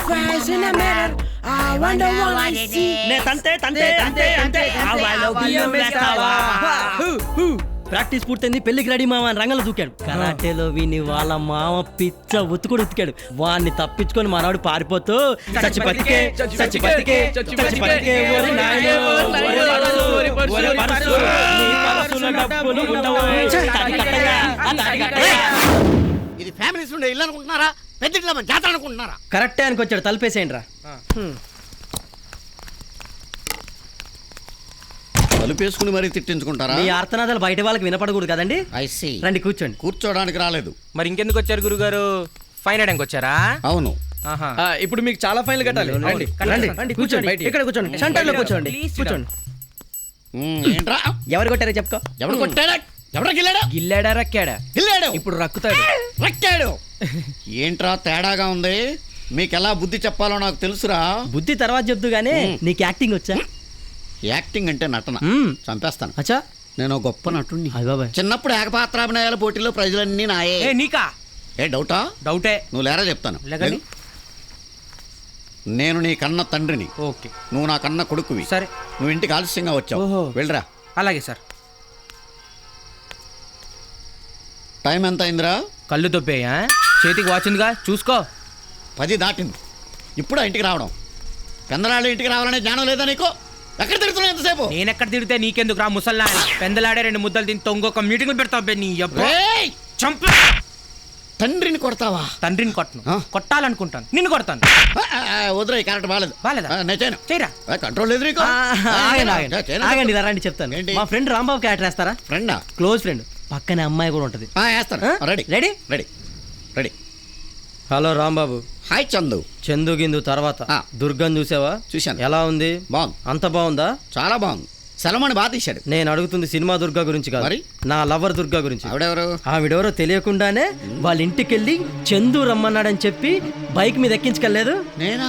face in the mirror. I wonder what I see. నే తంతే తంతే తంతే తంతే ఆవాలో బియ్యం వేస్తావా. ప్రాక్టీస్ పూర్తయింది, పెళ్లికి రెడీ మామ అని రంగంలో దూకాడు. కరాటేలో విని వాళ్ళ మామ పిచ్చ ఉతుకుడు ఉతికాడు. వాడిని తప్పించుకొని మనవాడు పారిపోతూ చచ్చిపతికే చచ్చిపతికే చచ్చిపతికే ఓరి నాయనో ఓరి పర్సు ఓరి పర్సు నీ పర్సులో డబ్బులు ఉండవు తాడి కట్టగా ఆ తాడి కట్టగా. ఇది ఫ్యామిలీస్ ఉండే ఇల్లు అనుకుంటున్నారా, పెద్ద జాతర అనుకుంటున్నారా? కరెక్టే అనుకొచ్చాడు, తలుపేసేయండి రా. తలుపేసుకుని మరీ తిట్టించుకుంటారా? మీ ఆర్తనాదాలు బయట వాళ్ళకి వినపడకూడదు కదండి. I see. రండి కూర్చోండి. కూర్చోడానికి రాలేదు. మరి ఇంకెందుకు వచ్చారు గురుగారు? ఫైన్ వేయడానికి వచ్చారా? అవును. ఇప్పుడు మీకు చాలా ఫైన్లు కట్టాలి. రండి రండి రండి కూర్చోండి, ఇక్కడ కూర్చోండి, సెంటర్లో కూర్చోండి, కూర్చోండి. ఏంట్రా ఎవరు కొట్టారో చెప్పుకో. ఎవడు కొట్టాడా? ఎవడ గిల్లాడా? గిల్లాడా రక్కాడా? గిల్లాడు. ఇప్పుడు రక్కుతాడు. రక్కాడు. ఏంట్రా తేడాగా ఉంది? మీకెలా బుద్ధి చెప్పాలో నాకు తెలుసురా. బుద్ధి తర్వాత చెప్తూ గానీ నీకు యాక్టింగ్ వచ్చా? యాక్టింగ్ అంటే నటన. చంపేస్తాను. అచ్చా, నేను గొప్ప నటుణ్ణి. అయ్ బాబాయ్. చిన్నప్పుడు ఏకపాత్రాభినయాల పోటీలో ప్రజలన్నీ నాయే. ఏ నీకా? ఏ డౌటా? డౌటే. నువ్వు లేరా చెప్తాను. లేకండి. నేను నీ కన్న తండ్రిని. ఓకే. నువ్వు నా కన్న కొడుకువి. సరే. నువ్వు ఇంటికి ఆలస్యంగా వచ్చావు. ఓహో. వెళ్ళరా. అలాగే సార్. టైం ఎంత అయిందిరా? కళ్ళు దొబ్బేయా? చేతికి వాచిందిగా చూసుకో. 10 దాటింది. ఇప్పుడు ఇంటికి రావడం. పెందలాడే ఇంటికి రావాలనే జ్ఞానం లేదా నీకు? ఎక్కడ తిరుగుతున్నావు ఎంతసేపు? నేనెక్కడ తిడితే నీకెందుకు రా ముసల్లా? పెందలాడే 2 ముద్దలు తిని ఇంకొక మీటింగ్లు పెడతావు. నీ చంప. తండ్రిని కొడతావా? తండ్రిని కొట్టను, కొట్టాలనుకుంటాను. నిన్ను కొడతాను. వదిలే, క్యారెక్టర్ బాగాలేదు. బాలేదా? నేను చేయను. చేయరా? కంట్రోల్ లేదు నీకు. ఆగండి, ఇలా రండి చెప్తాను. ఏంటి? మా ఫ్రెండ్ రాంబాబు క్యారెక్టర్ వేస్తారా? ఫ్రెండా? Close friend. పక్కనే అమ్మాయి కూడా ఉంటది. వేస్తాను. Ready ready ready ready. Hello Rambabu. Hi Chandu. Chandu గిందు తర్వాత దుర్గం చూసావా? చూశాను. ఎలా ఉంది? బాగుంది. అంత బాగుందా? చాలా బాగుంది. సెలమని బాగా తీశాడు. నేను అడుగుతుంది సినిమా దుర్గా గురించి కాదు, మరి? నా లవర్ దుర్గా గురించి. ఆవిడెవరు? ఆవిడెవరో తెలియకుండానే వాళ్ళ ఇంటికి వెళ్ళి చందు రమ్మన్నాడని చెప్పి బైక్ మీద ఎక్కించుకెళ్ళలేదు. నేనా?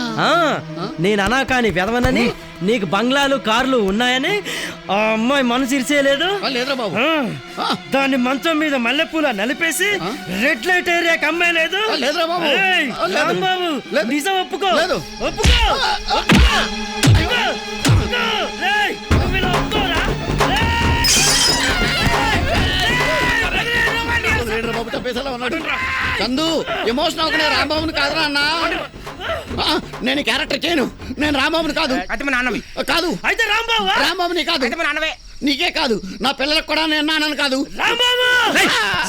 నేను అనా కాని వెదవనని, నీకు బంగ్లాలు కార్లు ఉన్నాయని ఆ అమ్మాయి మనసు ఇరిసేయలేదు. లేదురా బాబు. దాన్ని మంచం మీద మల్లెపూల నలిపేసి రెడ్ లైట్ ఏరియాకి అమ్మాయలేదు. లేదురా బాబు. రాంబాబు, నిజం ఒప్పుకో. లేదు. ఒప్పుకో. రేయ్, నువ్వు ఇలా ఒప్పుకోరా? బాబు తప్పేసేలా ఉన్నాడు. చందు ఎమోషన్ అవుకునే రాంబాబుని కాదురా అన్నా. నేను క్యారెక్టర్ చేయను. నేను రాంబాబుని కాదు. అయితే మా నాన్నవి కాదు. అయితే రాంబాబు. రాంబాబుని కాదు. అయితే మా నాన్నవే. నీకే కాదు, నా పిల్లలకు కూడా నేను నాన్నను కాదు. రాంబాబు.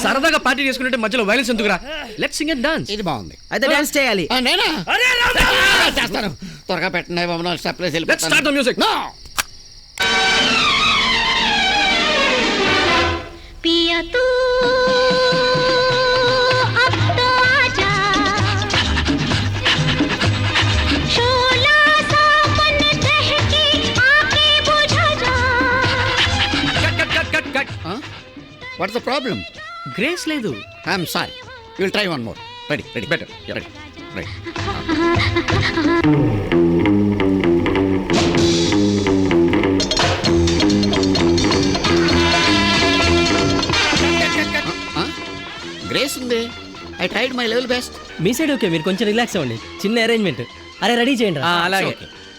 సరదాగా పార్టీ చేసుకుంటే మధ్యలో వైలెన్స్ ఎందుకురా? Let's Singh and dance. ఇది బాగుంది. అయితే డాన్స్ చేయాలి. నేనా? అరే రాంబాబు. చేస్తాను. త్వరగా పెట్టండి బాబు. నా స్టెప్లేసి let's start the music. No. पिया तू अब तो आजा, शोला सा मन दहके आके बुझा जा. Cut. What's the problem? Grace లేదు. I'm sorry. Will try one more. Ready ready better. Ready right. Grace ఉంది. I tried my level best. మీ సైడ్ ఓకే, మీరు కొంచెం రిలాక్స్ అవ్వండి. చిన్న అరేంజ్మెంట్. అరే రెడీ చేయండి. అలాగే.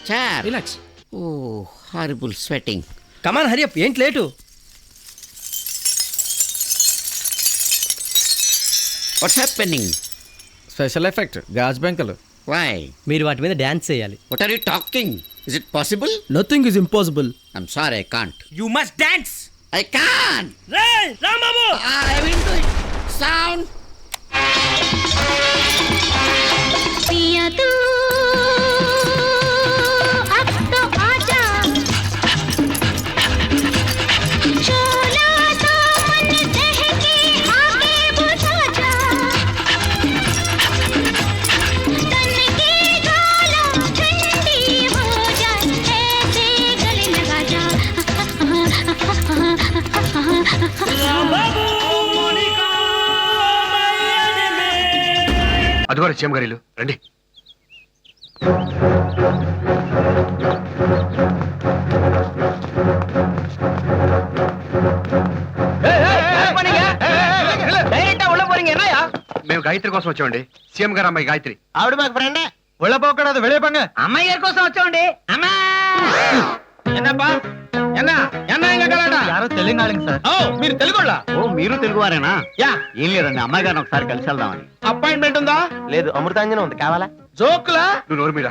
చార్. Relax. Oh horrible sweating. Come on hurry up. ఏంటి late? What's happening? Special effect గాజ్ బెంకలు. వై? మీరు వాటి మీద డాన్స్ చేయాలి. What are you talking? Is it possible? Nothing is impossible. I'm sorry, I can't. You must dance. I can't. రేయ్ Rambabu. I will do it. Sound. पिया तू अब तो आजा, शोला सा मन दहके आके बुझा जा. तन की ज्वाला ठंडी हो जाए, ऐसे गले लगा जा. అదిగో సీఎం గారు రండి. మేము గాయత్రి కోసం వచ్చామండి. సీఎం గారు అమ్మాయి గాయత్రి. ఆవిడ మాకు ఫ్రెండే. ఉళ్ళ పోకూడదు వెళ్ళే పంగ. అమ్మాయి గారి కోసం వచ్చామండి. అమ్మా என்னப்பா என்ன என்ன இங்க கலாட்டா యారో తెలుగు సార్. ఓ మీరు తెలుగుళ్ళ ఓ మీరు తెలుగువారేనా? యా ఏం లేదండి, అమ్మాయి గారిని ఒకసారి కలిసి వెళ్దామని. అపాయింట్మెంట్ ఉందా? లేదు అమృతాంజనం ఉంది కావాలా? జోక్లా? నువ్వు నోరు మీద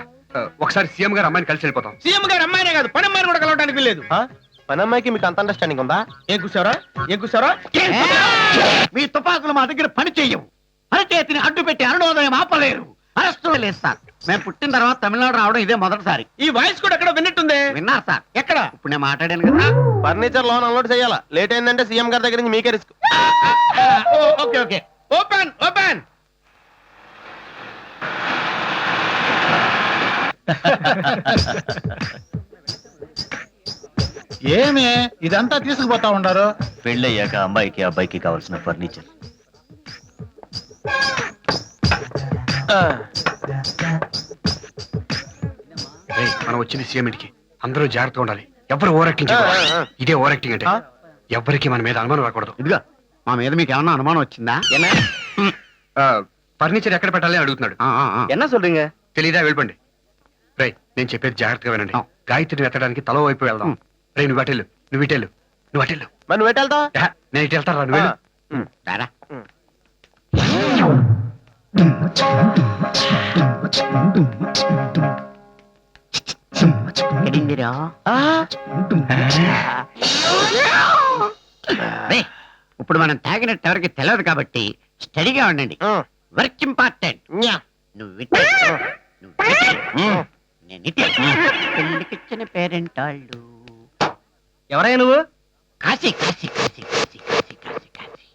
ఒకసారి సీఎం గారు అమ్మాయిని కలిసి వెళ్ళిపోతాం. సీఎం గారు అమ్మాయినే కాదు పని అమ్మాయిని కూడా కలవడానికి లేదు. పనమ్మాయికి మీకు అంత అండర్స్టాండింగ్ ఉందా? ఏం కూర్చోరా ఏం కూర్చోరా? మీ తుపాకులు మా దగ్గర పని చెయ్యవు. అరచేతిని అడ్డు పెట్టి అరుణోదయం ఆపలేరు. అరెస్టు లేదు సార్. మేము పుట్టిన తర్వాత తమిళనాడు రావడం ఇదే మొదటిసారి. ఈ వాయిస్ కూడా ఎక్కడ విన్నట్టుంది. విన్నారు సార్? ఎక్కడ? ఇప్పుడు నేను మాట్లాడాను కదా. ఫర్నిచర్ లోన్ అన్లోడ్ చేయాలా? లేట్ అయిందంటే సీఎం గారి దగ్గర నుంచి మీకే risk. Okay okay open open. ఏమే ఇదంతా తీసుకుపోతా ఉండారు? పెళ్ళయ్యాక అమ్మాయికి అబ్బాయికి కావాల్సిన ఫర్నిచర్. మనం వచ్చింది సీఎం ఇంటికి, అందరూ జాగ్రత్తగా ఉండాలి. ఎవరు ఓవర్ యాక్టింగ్ చేయకూడదు. ఇదే ఓవర్ యాక్టింగ్ అంటే ఎవరికి మన మీద అనుమానం రాకూడదు. ఇదిగా మా మీద మీకు ఏమన్నా అనుమానం వచ్చిందా? ఫర్నిచర్ ఎక్కడ పెట్టాలి అని అడుగుతున్నాడు. என்ன சொல்றீங்க? తెలీదా? వెళ్ళిపోండి. రే నేను చెప్పేది జాగ్రత్తగా వినండి. గాయత్రిని ఎత్తడానికి తల వైపు వెళ్దాం. రే నువ్వు అటెళ్ళు, నువ్వు ఇటెళ్ళు, నువ్వు అటెళ్ళు. మరి నువ్వు ఎట్టెళ్తా? నేను ఇటు వెళ్తారా? నువ్వు వెళ్ళు. రారా. ఎక్కడిందిరా? రే, ఇప్పుడు మనం తాగినట్టు ఎవరికి తెలియదు కాబట్టి స్టడీగా ఉండండి. Work important. నువ్వు ఇటు, నువ్వు ఇటు, నేను ఇటు. పెళ్ళికిచ్చిన పేరెంట్ వాళ్ళు. ఎవరయ్యా నువ్వు? కాశీ కాశీ కాశీ కాశీ కాశీ కాశీ కాశీ.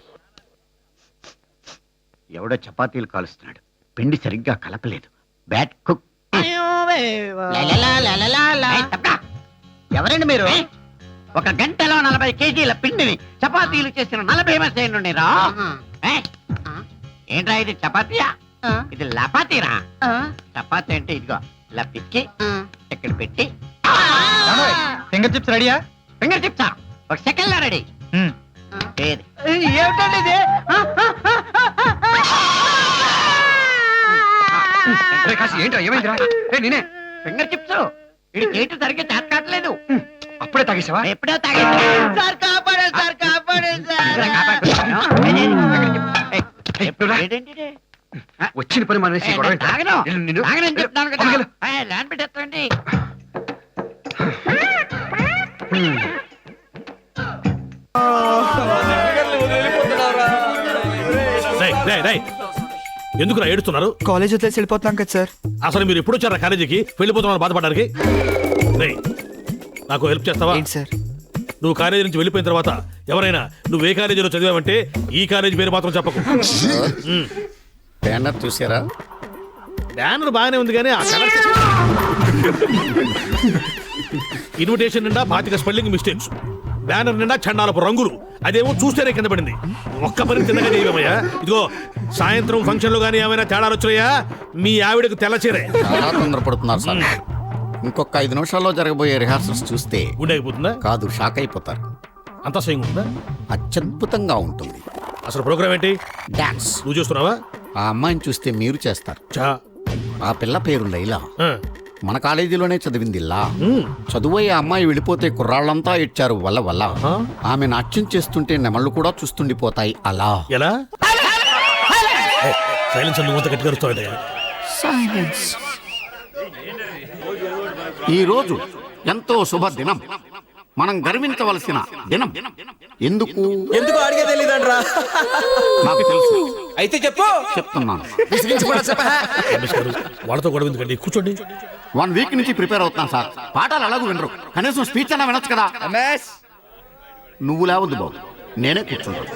ఎవడో చపాతీలు కాలుస్తున్నాడు. పిండి సరిగ్గా కలపలేదు. Bad cook. ఎవరండి మీరు? ఒక గంటలో 40 కేజీల పిండిని చపాతీలు చేసిన 40 మసేనుండి రా. ఏంట్రా ఇది? చపాతీయా? ఇది లపాతీరా? చపాతీ అంటే ఇదిగో ఇలా పిక్కి ఇక్కడ పెట్టి. ఫింగర్ చిప్స్ రెడీయా? ఫింగర్ చిప్సా? ఒక సెకండ్ లో రెడీ. ఏమిటండి ఇది? రే కాశీ ఏంట్రా? ఏమైందిరా? రే నేనే. ఫింగర్ చిప్స్ ఇది చేయటం సరిగ్గా చేత కావట్లేదు. అప్పుడే తాగేసావా? ఎప్పుడో తాగేసా. సార్ కాపాడండి సార్ కాపాడండి సార్. వచ్చిన పని మానేసి గొడవ ఏంట్రా? తాగను వెళ్ళు నిన్ను. తాగనని చెప్తాను కదా. పక్కకెళ్ళు. ల్యాండ్ పెట్టేస్తాండి. ఎందుకు ఏడుస్తున్నారు? కాలేజ్ వదిలేసి వెళ్ళిపోతున్నాం కదా సార్. అసలు మీరు ఎప్పుడు వచ్చారా కాలేజీకి? వెళ్ళిపోతున్నారు బాధపడడానికి. నాకు హెల్ప్ చేస్తావా? ఏంటి సార్? నువ్వు కాలేజీ నుంచి వెళ్ళిపోయిన తర్వాత ఎవరైనా నువ్వు ఏ కాలేజీలో చదివావంటే ఈ కాలేజీ పేరు మాత్రం చెప్పకు. బ్యానర్ చూసారా? బ్యానర్ బాగానే ఉంది కానీ ఆ కలర్ ఇన్విటేషన్ నిండా 25 స్పెల్లింగ్ మిస్టేక్స్, బ్యానర్ నిండా చండాలపు రంగులు. అదేమో చూస్తేనే కింద పడింది. ఒక్క పని తిన్నగా చేయమయ్యా. ఇదిగో సాయంత్రం ఫంక్షన్ లో గానీ ఏమైనా తేడాలు వచ్చాయా మీ ఆవిడకు తెల్లచీరే. చాలా తొందరపడుతున్నారు సార్. ఇంకొక 5 నిమిషాల్లో జరగబోయే రిహార్సల్స్ చూస్తే ఉండైపోతుందా? కాదు, షాక్ అయిపోతారు. అంత స్వయం ఉందా? అత్యద్భుతంగా ఉంటుంది. అసలు ప్రోగ్రామ్ ఏంటి? డాన్స్. నువ్వు చూస్తున్నావా? ఆ అమ్మాయిని చూస్తే మీరు చేస్తారు. చా ఆ పిల్ల పేరు లైలా. ఆ. మన కాలేజీలోనే చదివింది లా. చదువయ్యే అమ్మాయి వెళ్ళిపోతే కుర్రాళ్ళంతా ఇచ్చారు వల్ల వల్ల. ఆమె నాట్యం చేస్తుంటే నెమళ్ళు కూడా చూస్తుండిపోతాయి అలా. ఎలా? సైలెన్స్ నువ్వు గట్టిగా అరుస్తావు. ఈ రోజు ఎంతో శుభ దినం. మనం గర్వించవలసిన దినం. ఎందుకు అడిగే తెలియదండ్రా. నాకు తెలుసు. అయితే చెప్పు. చెప్తున్నాను. వాళ్ళతో గొడవ ఎందుకండి? కూర్చోండి. 1 వీక్ నుంచి ప్రిపేర్ అవుతున్నాను సార్. పాఠాలు అలాగూ వినరు. కనీసం స్పీచ్ అన్నా వినొచ్చు కదా. నువ్వు లేవద్దు బాబు, నేనే కూర్చుంటాను.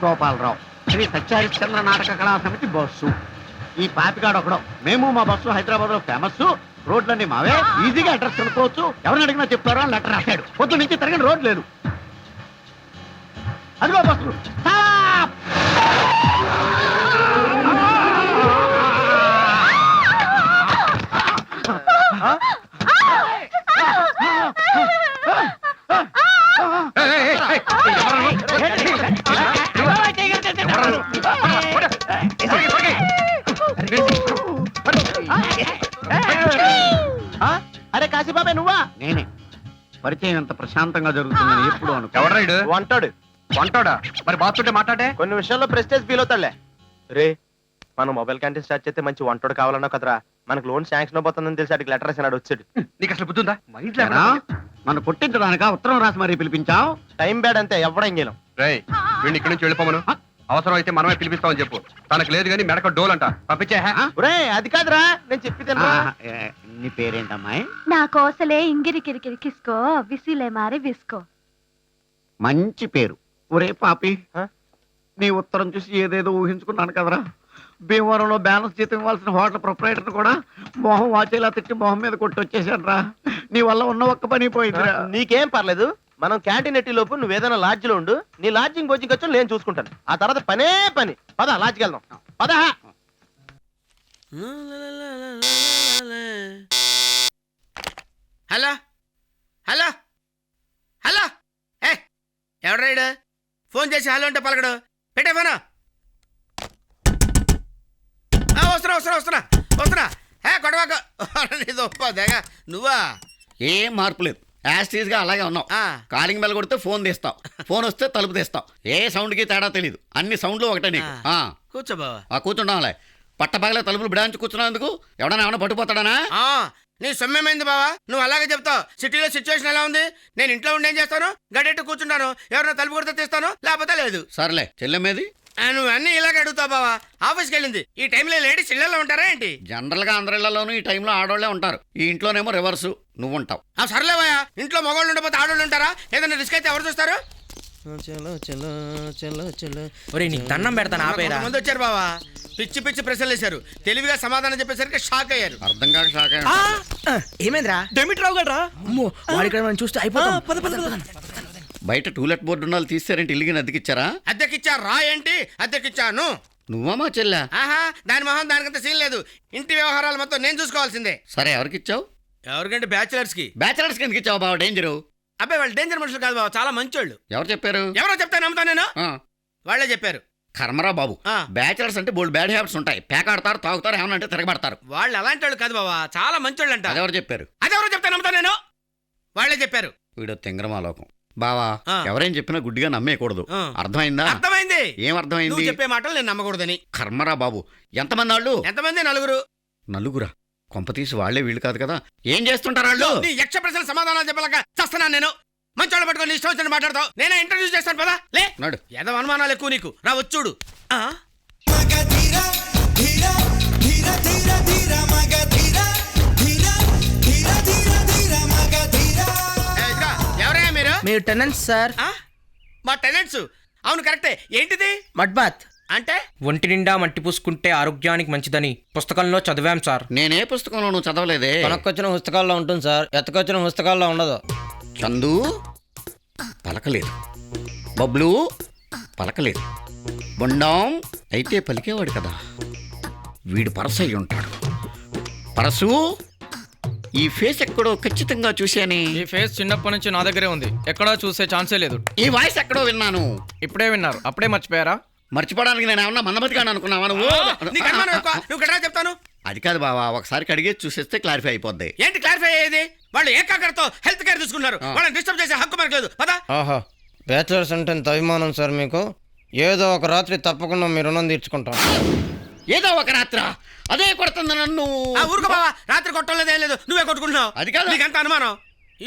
గోపాలరావు, శ్రీ సత్యహరిశ్చంద్ర నాటక కళా సమితి బస్సు. ఈ పాపిగాడు ఒకడు. మేము మా బస్సు హైదరాబాద్ లో ఫేమస్. రోడ్లన్నీ మావే, ఈజీగా అడ్రస్ కనుక్కోవచ్చు. ఎవరిని అడిగినా చెప్తారో అని లెటర్ రాశాడు. పొద్దు నుంచి తిరగని రోడ్ లేదు. అదిగో బస్సు. స్టాప్! పరిచయం ఎంత ప్రశాంతంగా జరుగుతుందని ఎప్పుడు అనుకో. ఎవడ్రైడు వంటాడు వంటాడా మరి బాత్తుంటే మాట్లాడే కొన్ని విషయాల్లో ప్రెస్టేజ్ ఫీల్ అవుతాడులే. రే మనం మొబైల్ క్యాంటీన్ స్టార్ట్ చేస్తే మంచి వంటోడు కావాలన్నా కదరా. మనకు లోన్ శాంక్షన్ అయిపోతుందని తెలిసి అడిగి లెటర్ రాసినాడు వచ్చాడు. నీకు అసలు బుద్ధి ఉందా ఏరా, మన కొట్టించడానిక ఉత్తరం రాసి మరీ పిలిపించావు. టైం బ్యాడ్ అంతే ఎవడం గేలం. రేయ్ వీడిని ఇక్కడి నుంచి వెళ్ళిపోమను. అవసరం అయితే మనమే పిలిపిస్తామని చెప్పు. తనకు లేదు కానీ మెడక డోల్ అంట పంపించే. ఒరే అది కాదురా నేను చెప్పి నీ పేరేంటమ్మాయి? నా కోసలే ఇంగిరి కిరికిరి కిసుకో విసిలే మారి విసుకో. మంచి పేరు. ఒరే పాపి, ఆ? నీ ఉత్తరం చూసి ఏదేదో ఊహించుకున్నాను కదరా. భీమవరంలో బ్యాలెన్స్ జీతం ఇవ్వాల్సిన హోటల్ ప్రొపరేటర్ కూడా మొహం వాచేలా తిట్టి మొహం మీద కొట్టి వచ్చేసాను రా. నీ వల్ల ఉన్న ఒక్క పని పోయిందిరా. నీకేం పర్లేదు. మనం క్యాంటీన్ ఎట్టి లోపు నువ్వు ఏదైనా లాడ్జ్లో ఉండు. నీ లాడ్జింగ్ కోచింగ్ వచ్చి నేను చూసుకుంటాను. ఆ తర్వాత పనే పని. పద లాడ్జ్కి వెళ్దాం. పద. హలో హలో హలో ఏ ఎవడ్రాడు ఫోన్ చేసి హలో అంటే పలకడు. పెట్టే ఫోను. వస్తున్నా వస్తున్నా. ఏ కొడవాక నీదొప్పదేగా నువ్వా? ఏం మార్పు లేదు, యాస్టీజ్ గా అలాగే ఉన్నావు. కాలింగ్ బెల్ కొడితే ఫోన్ తీస్తావు, ఫోన్ వస్తే తలుపు తీస్తావు. ఏ సౌండ్ కి తేడా తెలియదు, అన్ని సౌండ్లు ఒకటే నీకు. కూర్చో బావా. కూర్చుంటాంలే. పట్టపగలే తలుపులు బిడాంచి కూర్చున్నందుకు ఎవడన్నా పట్టుకుపోతాడానా? నీ సొమ్మేమైంది బావా? నువ్వు అలాగే చెప్తావు. సిటీలో సిచ్యువేషన్ ఎలా ఉంది? నేను ఇంట్లో ఉండి ఏం చేస్తాను? గడెట్టు కూర్చుంటాను. ఎవరైనా తలుపు కొడితే తీస్తాను, లేకపోతే లేదు. సర్లే, చెల్లెమ్మేది? నువ్వు అన్ని ఇలాగే అడుగుతావు బావా. ఆఫీస్కి వెళ్ళింది. ఈ టైంలో లేడీస్ ఇళ్లలో ఉంటారా ఏంటి? జనరల్ గా అందరిళ్లలోనూ ఈ టైంలో ఆడోళ్లే ఉంటారు. ఈ ఇంట్లోనేమో రివర్సు, నువ్వు ఉంటావు. సర్లే బాయా, ఇంట్లో మగవాళ్ళు ఉండకపోతే ఆడోళ్ళు ఉంటారా? ఏదైనా రిస్క్ అయితే ఎవరు చూస్తారు? నీకు దండం పెడతాను ఆపేరా. ముందు వచ్చారు బావా, పిచ్చి పిచ్చి ప్రశ్నలు వేశారు. తెలివిగా సమాధానం చెప్పేసరికి షాక్ అయ్యారు. అర్థం కాక షాక్ అయ్యారు. ఏమైందిరా? డెమిట్రావు గడ్రా. వాడిక్కడ మనం చూస్తే అయిపోతాం. బయట టూలెట్ బోర్డు ఉండాలి, తీసారంటే ఇల్లుగిన అద్దెకిచ్చారా? అద్దెకిచ్చారు రా ఏంటి? అద్దెకిచ్చాను. నువ్వా మా చెల్లె? దాని మొహం దానికంత సీన్ లేదు. ఇంటి వ్యవహారాలు మొత్తం నేను చూసుకోవాల్సిందే. సరే, ఎవరికిచ్చావు? ఎవరికంటే బ్యాచిలర్స్ కి. బ్యాచిలర్స్ కిందకి ఇచ్చావు బావ. డేంజరు. అబ్బాయి వాళ్ళు డేంజర్ మనుషులు కాదు బావ, చాలా మంచోళ్ళు. ఎవరు చెప్పారు? ఎవరో చెప్తా నమ్ముతా నేను. వాళ్ళే చెప్పారు. కర్మరా బాబు, బ్యాచిలర్స్ అంటే బోల్డ్ బ్యాడ్ హ్యాబిట్స్ ఉంటాయి. పేకాడతారు, తాగుతారు, ఏమన్నా అంటే తిరగబడతారు. వాళ్ళు అలాంటి వాళ్ళు కాదు బావా, చాలా మంచోళ్ళు అంట. అదెవరు చెప్పారు? అదెవరో చెప్తా నమ్ముతా నేను. వాళ్ళే చెప్పారు. వీడు తింగరమాలోకం బావా. ఎవరేం చెప్పినా గుడ్డిగా నమ్మేయకూడదు, అర్థమైందా? అర్థమైంది. ఏం అర్థమైంది? నువ్వు చెప్పే మాటలు నేను నమ్మకూడదని. కర్మరా బాబు. ఎంతమంది వాళ్ళు? ఎంతమంది? నలుగురు. నలుగురా? కొంప తీసి వాళ్లే వీళ్ళు కాదు కదా. ఏం చేస్తుంటారు వాళ్ళు? నీ యక్ష ప్రశ్నల సమాధానాలు చెప్పలేక చస్తున్నాను నేను. మంచోళ్ళు పట్టుకొని ఇష్టం వచ్చినట్టు మాట్లాడతావు. నేనే ఇంటర్వ్యూ చేస్తాను పదా. లే నాడు. ఏదో అనుమానాలు ఎక్కువ నీకు. రా వచ్చుడు. ఎవరయ్యా మీరు? మీరు టెనెంట్స్ సార్. మా టెనెంట్స్? అవును కరెక్టే. ఏంటిది? మడ్ బాత్ అంటే ఒంటి నిండా మట్టి పూసుకుంటే ఆరోగ్యానికి మంచిదని పుస్తకంలో చదివాం సార్. నేనే పుస్తకంలో నువ్వు చదవలేదే. కొనక్కొచ్చిన పుస్తకాల్లో ఉంటుంది సార్, ఎత్తకొచ్చిన పుస్తకాల్లో ఉండదు. చందు పలకలేదు, బబ్లు పలకలేదు, బొండాం అయితే పలికేవాడు కదా. వీడు పరసు అయి ఉంటాడు. పరసు, ఈ ఫేస్ ఎక్కడో ఖచ్చితంగా చూశానే. ఈ ఫేస్ చిన్నప్పటి నుంచి నా దగ్గరే ఉంది, ఎక్కడో చూసే ఛాన్సే లేదు. ఈ వాయిస్ ఎక్కడో విన్నాను. ఇప్పుడే విన్నారు, అప్పుడే మర్చిపోయారా? మర్చిపోవడానికి నేను ఏమన్నా మందమతిగాను అనుకున్నావా నువ్వు? నీకు అనుమానం ఎక్కువ. నువ్వు గట్రా చెప్తాను. అది కాదు బావా, ఒకసారి కడిగేసి చూసేస్తే క్లారిఫై అయిపోద్ది. ఏంటి క్లారిఫై అయ్యేది? వాళ్ళు ఏకాగ్రతతో హెల్త్ కేర్ తీసుకున్నారు. వాళ్ళని డిస్టర్బ్ చేసే హక్కు మనకు లేదు. పదా. ఆహా, బ్యాచిలర్స్ అంటే ఎంత అభిమానం సార్ మీకు. ఏదో ఒక రాత్రి తప్పకుండా మీ రుణం తీర్చుకుంటాం. ఏదో ఒక రాత్ర అదే కొడుతుంది నన్ను. ఊరుకో బావా, రాత్రి కొట్టలేదు ఏం లేదు, నువ్వే కొట్టుకుంటున్నావు. అది కాదు. నీకంత అనుమానం.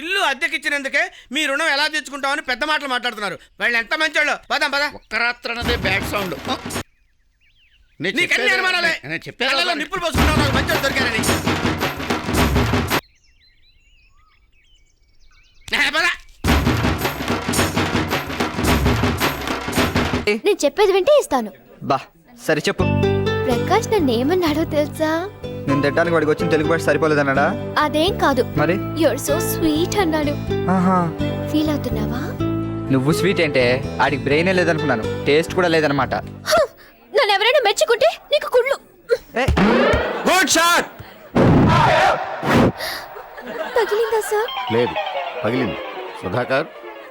ఇల్లు అద్దెకిచ్చినందుకే మీ రుణం ఎలా తీర్చుకుంటామని పెద్ద మాటలు మాట్లాడుతున్నారు. వాళ్ళు ఎంత మంచోళ్ళు. పదాం పదా. ఒక్క రాత్రి అన్నదే బ్యాడ్ సౌండ్. నీకన్నీ అనుమానాలే. నేను చెప్పాను, కళ్ళలో నిప్పులు పోసుకుంటావు నాకు మంచోళ్ళు దొరికారని. నేను చెప్పేది వింటే ఇస్తాను. బా సరే చెప్పు. ప్రకాష్ నన్ను ఏమన్నాడో తెలుసా? నేను తిట్టడానికి వాడికి వచ్చిన తెలుగు భాష సరిపోలేదన్నాడా? అదేం కాదు, మరి యూర్ సో స్వీట్ అన్నాడు. ఆహా, ఫీల్ అవుతున్నావా? నువ్వు స్వీట్ అంటే ఆడికి బ్రెయినే లేదనుకున్నాను, టేస్ట్ కూడా లేదనమాట. నన్ను ఎవరైనా మెచ్చుకుంటే నీకు కుళ్ళు. Good shot. తగిలిందా సార్? లేదు, పగిలింది. సుధాకర్,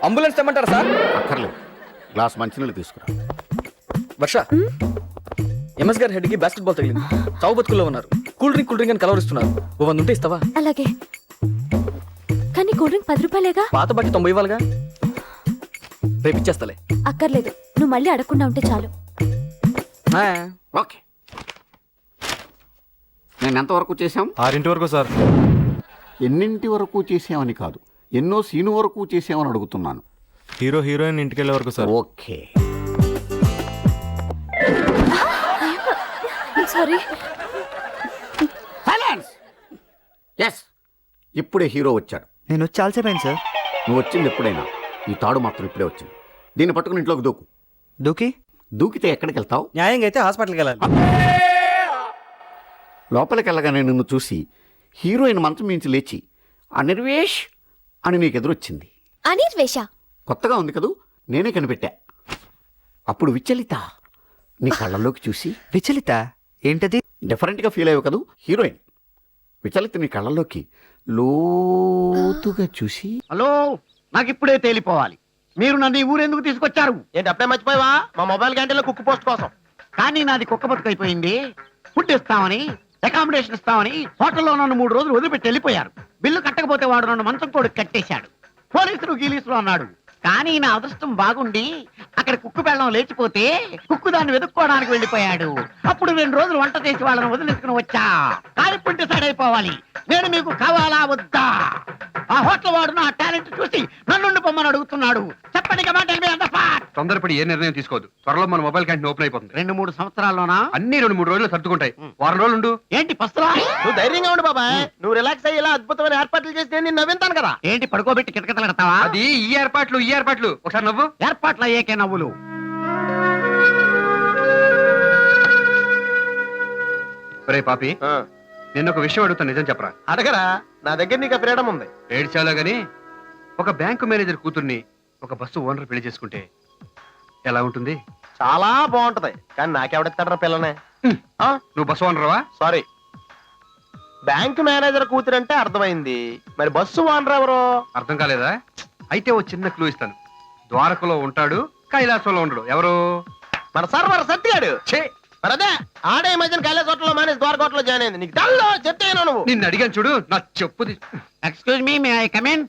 అంబులెన్స్ తెమ్మంటారా సార్? అక్కర్లేదు. గ్లాస్ మంచినీళ్ళు తీసుకురా. వర్ష, ఎంఎస్ గారి హెడ్కి బాస్కెట్బాల్ తగిలింది. చావు బతుకుల్లో ఉన్నారు. కూల్ డ్రింక్ అని కలవరిస్తున్నారు. ఓ 100 ఉంటే ఇస్తావా? అలాగే, కానీ కూల్ డ్రింక్ 10 రూపాయలేగా. పాత బట్టి 90 ఇవ్వాలిగా. రేపు ఇచ్చేస్తలే. అక్కర్లేదు, నువ్వు మళ్ళీ అడగకుండా ఉంటే చాలు. ఓకే. నేను ఎంతవరకు చేశాం? 6 వరకు సార్. ఎన్నింటి వరకు చేసామని కాదు, ఎన్నో సీను వరకు చేసామని అడుగుతున్నాను. హీరో హీరోయిన్ ఇంటికి వెళ్ళే వరకు సార్. ఓకే. సారీ. ఎస్, ఇప్పుడే హీరో వచ్చాడు. నేను వచ్చి చాలాసేపు అయింది సార్. నువ్వు వచ్చింది ఎప్పుడైనా, ఈ తాడు మాత్రం ఇప్పుడే వచ్చింది. దీన్ని పట్టుకుని ఇంట్లోకి దూకు. దూకితే ఎక్కడికి వెళ్తావు? న్యాయంగా అయితే హాస్పిటల్కి వెళ్ళాలి. లోపలికి వెళ్ళగానే నిన్ను చూసి హీరోయిన్ మంచం మించి లేచి అనిర్వేష్ అని నీకు ఎదురొచ్చింది. అనిర్వేష కొత్తగా ఉంది కదూ, నేనే కనిపెట్టా. అప్పుడు విచలిత నీ కళ్ళల్లోకి చూసి, విచలిత ఏంటది? డిఫరెంట్గా ఫీల్ అయ్యావు కదూ హీరోయిన్. విచలిత నీ కళ్ళల్లోకి లోతుగా చూసి, హలో, నాకు ఇప్పుడే తేలిపోవాలి, మీరు నన్ను ఈ ఊరెందుకు తీసుకొచ్చారు? ఏంటి అప్పుడే మర్చిపోయావా? మా మొబైల్ క్యాంటీన్లో కుక్ పోస్ట్ కోసం. కానీ నాది కుక్క బతుకైపోయింది. ఫుడ్ ఇస్తామని, అకామిడేషన్ ఇస్తామని హోటల్లో నన్ను 3 రోజులు వదిలిపెట్టి వెళ్ళిపోయారు. బిల్లు కట్టకపోతే వాడు నన్ను మంచం కోడి కట్టేశాడు. పోలీసులు గీలీసులు అన్నాడు. కానీ నా అదృష్టం బాగుండి అక్కడ కుక్కు బెల్లం లేచిపోతే కుక్కు దాన్ని వెతుక్కోవడానికి వెళ్ళిపోయాడు. అప్పుడు 2 రోజులు వంట చేసి వాళ్ళని వదిలేసుకుని వచ్చా. కానీ పుంటి సైడైపోవాలి. నేను మీకు కావాలా వద్దా? ఆ హోటల్ వాడు నా టాలెంట్ చూసి నన్ను పొమ్మని అడుగుతున్నాడు. చెప్పండి కమాండ్. తొందరపడి ఏ నిర్ణయం తీసుకోవద్దు. త్వరలో మన మొబైల్ క్యాంటీన్ ఓపెన్ అయిపోతుంది. 2-3 సంవత్సరాల్లోనా? అన్ని 2-3 రోజులు సర్దుకుంటాయి. వారం రోజులు ఉండు. ఏంటి పస్తులా? నువ్వు ధైర్యంగా ఉండు బాబాయ్. నువ్వు రిలాక్స్ అయ్యి ఇలా అద్భుతమైన ఏర్పాట్లు చేసి నేను నవ్వింతాను కదా. ఏంటి పడుకోబెట్టి కిటకిటలాడతావా? అది ఈ ఏర్పాట్లు ఒకసారి నవ్వు. ఏర్పాట్ల ఏకే నవ్వులు. ఒరే పాపి, నిన్న ఒక విషయం అడుగుతాను, నిజం చెప్పరా? అడగరా, నా దగ్గర నీకు ఫ్రీడమ్ ఉంది. ఏడ్చాలో గాని ఒక బ్యాంకు మేనేజర్ కూతుర్ని ఒక బస్సు ఓనర్ పెళ్లి చేసుకుంటే ఎలా ఉంటుంది? చాలా బాగుంటది. కానీ నాకెవడెత్తాడరా పిల్లనే? నువ్వు బస్సు ఓనర్వా? సారీ, బ్యాంక్ మేనేజర్ కూతురంటే అర్థమైంది. మరి బస్సు ఓనర్ ఎవరు? అర్థం కాలేదా? అయితే ఓ చిన్న క్లూ ఇస్తాను. ద్వారకలో ఉంటాడు, కైలాసంలో ఉండడు. ఎవరు? మన సర్వర్ సత్యాడు. మరి అదే ఆడే మధ్యన కైలాస హోటల్లో మానేసి ద్వారక హోటల్లో జాయిన్ అయింది. నీకు డల్లో చెప్తాను. నువ్వు నిన్ను అడిగాను చూడు, నా చెప్పు. Excuse me, may I come in?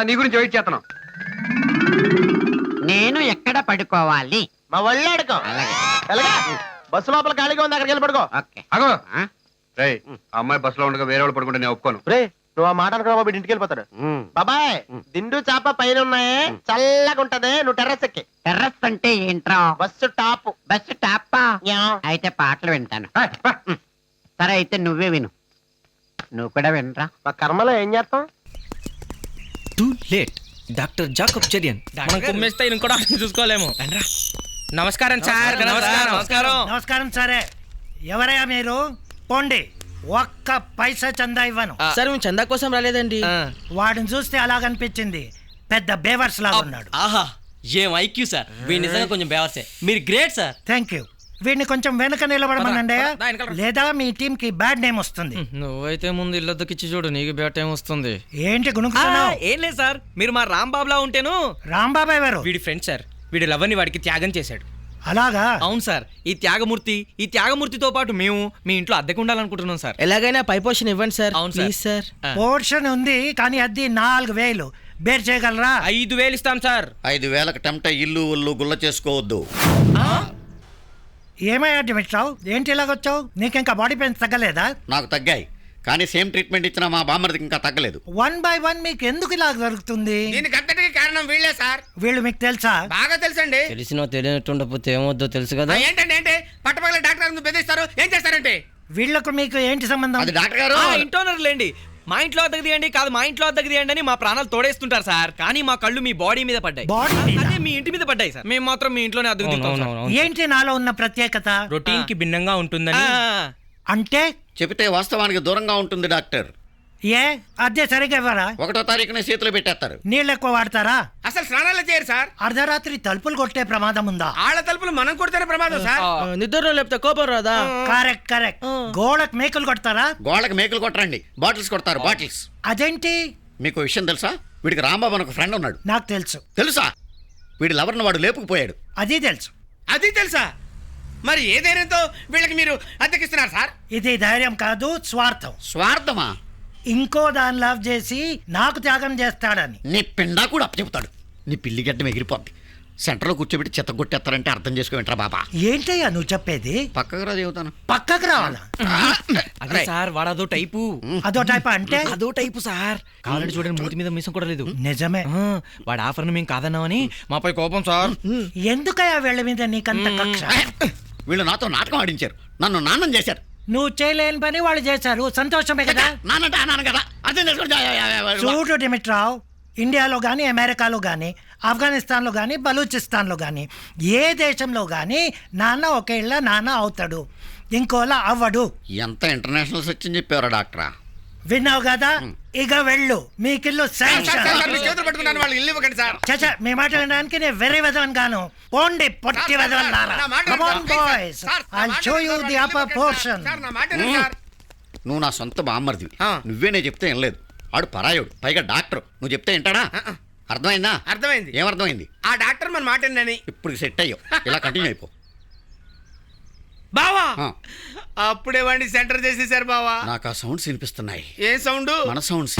నీ గురించి వెయిట్ చేస్తాను. నేను ఎక్కడ పడుకోవాలి? మా ఒళ్ళు అడుకో. అలాగే బస్సు లోపల ఖాళీగా ఉంది, అక్కడికి వెళ్ళి పడుకో. అగో రేయ్, ఆ అమ్మాయి బస్సులో ఉండగా వేరే వాళ్ళు పడుకుంటే నేను ఒప్పుకోను. రే, నువ్వు ఆ మాట అనుకున్నా బాబు, ఇంటికి వెళ్ళిపోతాడు. బాబాయ్, దిండు చాప పైన ఉన్నాయే, చల్లగా ఉంటది. నువ్వు టెర్రస్ ఎక్కి. టెర్రస్ అంటే ఏంట్రా? Bus top. బస్సు టాపా? అయితే పాటలు వింటాను. సరే అయితే నువ్వే విను. నువ్వు కూడా వినరా? మా కర్మలో ఏం చేస్తాం? Too late. Doctor Jacob Cherian. మనం కుమ్మేస్తే ఈయన కూడా చూసుకోలేము. నమస్కారం సార్. నమస్కారం సరే. ఎవరయ్యా మీరు? పోండి, ఒక్క పైసా చందా ఇవ్వను. సార్ మేము చందా కోసం రాలేదండి. వాడిని చూస్తే అలాగనిపించింది, పెద్ద బేవర్స్ లాగా ఉన్నాడు. ఆహా, ఏం ఐక్యూ సార్. వీడు నిజంగా కొంచెం బేవర్సే. మీరు గ్రేట్ సార్. Thank you. వీడిని కొంచెం వెనక నిలబడమనండి, లేదా మీ టీం కి బ్యాడ్ నేమ్ వస్తుంది. నువ్వైతే ముందు ఇల్లొద్దకిచ్చి చూడు, నీకు బ్యాట్ ఏం వస్తుంది. ఏంటి గుణుకుతున్నావు? ఏం లేదు సార్, మీరు మా రాంబాబులా ఉంటేను. రాంబాబు ఎవరు? వీడి ఫ్రెండ్ సార్. వీడి లవర్ని వాడికి త్యాగం చేశాడు. అలాగా? అవును సార్. ఈ త్యాగమూర్తితో పాటు మేము మీ ఇంట్లో అద్దెకు ఉండాలనుకుంటున్నాం సార్. ఎలాగైనా పై పోషన్ ఇవ్వండి సార్. అవును ప్లీజ్ సార్. పోర్షన్ ఉంది కానీ అది 4000. బేర్ చేయగలరా? 5000 ఇస్తాం సార్. 5,000కి టెంప్ట్ ఇల్లు ఒళ్ళు గుల్ల చేసుకోవద్దు. ఏమయ్యా డిమిట్రావు, ఏంటి ఇలాగొచ్చావు? నీకింకా బాడీ పెయిన్స్ తగ్గలేదా? నాకు తగ్గాయి, కానీ సేమ్ ట్రీట్మెంట్ ఇచ్చిన మా బామ్మర్దికి ఇంకా తగ్గలేదు. 1 by 1 మీకు ఎందుకు ఇలా జరుగుతుంది? దీనికి అంతటికి కారణం వీళ్ళే సార్. వీళ్ళు మీకు తెలుసా? బాగా తెలుసండి. తెలిసినో తెలియనట్టుండకపోతే ఏమొద్దో తెలుసు కదా. ఏంటండి ఏంటి పట్టపగల డాక్టర్ గారు బెదిరిస్తారు? ఏం చేస్తారంటే? వీళ్ళకు మీకు ఏంటి సంబంధం? అది డాక్టర్ గారు ఇంటోనర్ లేండి. మా ఇంట్లో అద్దెకు తీయండి, కాదు మా ఇంట్లో అద్దెకు తీయండి అని మా ప్రాణాలు తోడేస్తుంటారు సార్. కానీ మా కళ్ళు మీ బాడీ మీద పడ్డాయి. అదే మీ ఇంటి మీద పడ్డాయి సార్. మేము మాత్రం మీ ఇంట్లోనే అద్దెకు తీస్తాం. ఏంటి నాలో ఉన్న ప్రత్యేకత? రొటీన్ కి భిన్నంగా ఉంటుందని. అంటే చెబితే వాస్తవానికి దూరంగా ఉంటుంది డాక్టర్. ఏ అద్దె సరిగా ఇవ్వరా? 1వ తారీఖునే చేతులు పెట్టేస్తారు. నీళ్ళు ఎక్కువ వాడతారా? అసలు స్నానాలు చేయరు సార్. అర్ధరాత్రి తలుపులు కొట్టే ప్రమాదం ఉందా? ఆళ్ళ తలుపులు మనం కొడితేనే ప్రమాదం సార్. నిద్రలో లేకపోతే కోపం రాదా? కరెక్ట్. గోడకు మేకులు కొడతారా? గోడకు మేకులు కొట్టరండి, బాటిల్స్ కొడతారు. బాటిల్స్. అదేంటి? మీకు విషయం తెలుసా? వీడికి రాంబాబు అని ఒక ఫ్రెండ్ ఉన్నాడు. నాకు తెలుసు. తెలుసా? వీడి లవర్ని వాడు లేపుకుపోయాడు. అది తెలుసు. అది తెలుసా? మరి ఏ ధైర్యంతో వీళ్ళకి మీరు అద్దెకిస్తున్నారు సార్? ఇది ధైర్యం కాదు, స్వార్థం. స్వార్థమా? ఇంకో దాని లవ్ చేసి నాకు త్యాగం చేస్తాడని. నీ పిండా కూడా అప్పచెప్తాడు. నీ పిల్లి గడ్డం ఎగిరిపోద్ది. సెంటర్లో కూర్చోబెట్టి చెత్త కొట్టేస్తారంటే అర్థం చేసుకోవేంట్రా బాబా. ఏంటయ్యా నువ్వు చెప్పేది? పక్కకు రా చెబుతాను. పక్కకు రావాలా? అదే సార్ వాడు అదో టైపు. అదో టైప్ అంటే? అదో టైపు సార్. కావాలంటే చూడండి మూతి మీద మీసం కూడా లేదు. నిజమే. వాడి ఆఫర్ని మేము కాదన్నామని మాపై కోపం సార్. ఎందుకయ్యా వీళ్ళ మీద నీకంత కక్ష? వీళ్ళు నాతో నాటకం ఆడించారు, నన్ను నాన్నం చేశారు. నువ్వు చేయలేని పని వాళ్ళు చేశారు, సంతోషమే కదా. నానంటే అన్నాను కదా, అర్థం చేసుకోండి. చూడు డిమిట్రావ్, ఇండియాలో కానీ అమెరికాలో కానీ ఆఫ్ఘనిస్తాన్లో కానీ బలూచిస్తాన్లో కానీ ఏ దేశంలో కానీ నాన్న ఒకేళ్ళ నాన్న అవుతాడు, ఇంకోలా అవ్వడు. ఎంత ఇంటర్నేషనల్ సత్యం చెప్పారా డాక్టరా? విన్నావు కదా, ఇక వెళ్ళు, మీకిల్లు శాంక్షన్. చేతులు పట్టుకున్నాను, వాళ్ళు ఇల్లు ఇవ్వకండి సార్. చచ్చా, మీ మాట వినడానికి నేను వెరీ వెదవన్ గాను. పోండి పొట్టి వెదవల్లారా. Come on boys, I'll show you the upper portion. Sir నా మాట వినండి సార్. నువ్వు నా సొంత బామ్మర్దివి, నువ్వే నేను చెప్తే ఏం లేదు. ఆడు పరాయుడు, పైగా డాక్టర్. నువ్వు చెప్తే ఏంటాడా? అర్థమైందా? అర్థమైంది. ఏమర్థమైంది? ఆ డాక్టర్ మన మాట వినని. ఇప్పుడు సెట్ అయ్యో, ఇలా కంటిన్యూ అయిపో. బావా ఆ. అప్పుడే వాడిని సెంటర్ చేసేసారు బావా. నాకు ఆ సౌండ్స్ వినిపిస్తున్నాయి. ఏ సౌండ్? మన సౌండ్స్.